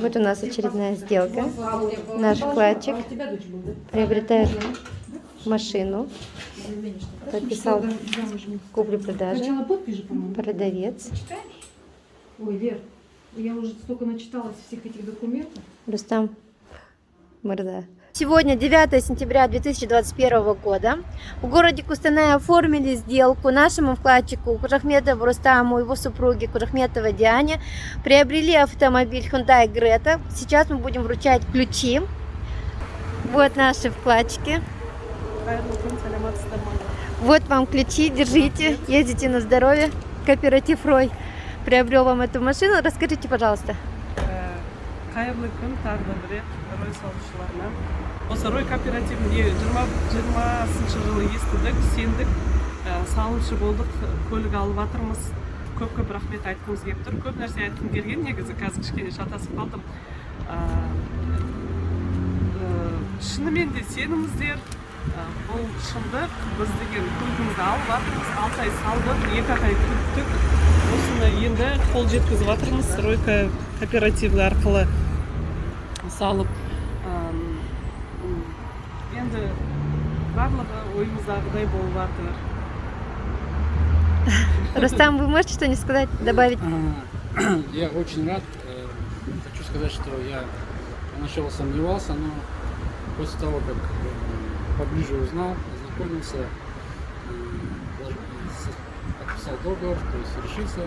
Вот у нас очередная сделка. Наш вкладчик приобретает машину. Подписал куплю-продажу. Продавец. Ой, Вер, я уже столько начиталась всех этих документов. Рустам Мырза. Сегодня 9 сентября 2021 года. В городе Кустанай оформили сделку нашему вкладчику Кужахметову Рустаму и его супруге Кужахметовой Диане. Приобрели автомобиль Hyundai Greta. Сейчас мы будем вручать ключи. Вот наши вкладчики. Вот вам ключи, держите, ездите на здоровье. Кооператив Рой приобрел вам эту машину. Расскажите, пожалуйста. Қайырлы күн, тағы да бір рет Рой салушыларына. Осы Рой кооперативінде 20-шы жылы естідік, сендік, салымшы болдық, көлік алып жатырмыз. Көп рахмет айтқымыз келіп тұр. Көп нәрсе айтқым келген, негізі қазір кішкене шатасып қалдым. Шынымен де сеніңіздер, бұл шындық, біз деген көлігімізді алып жатырмыз, 6 ай салдық, 2 ай күттік. Осыны енді қол жеткізіп жатырмыз, Рой кооперативі арқылы салып. Енді барлығы ойымыздағыдай болып жатыр. Рустам, вы можете что-нибудь сказать, добавить? Я очень рад. Хочу сказать, что я поначалу сомневался, но после того, как поближе узнал, ознакомился, подписал договор, то есть решился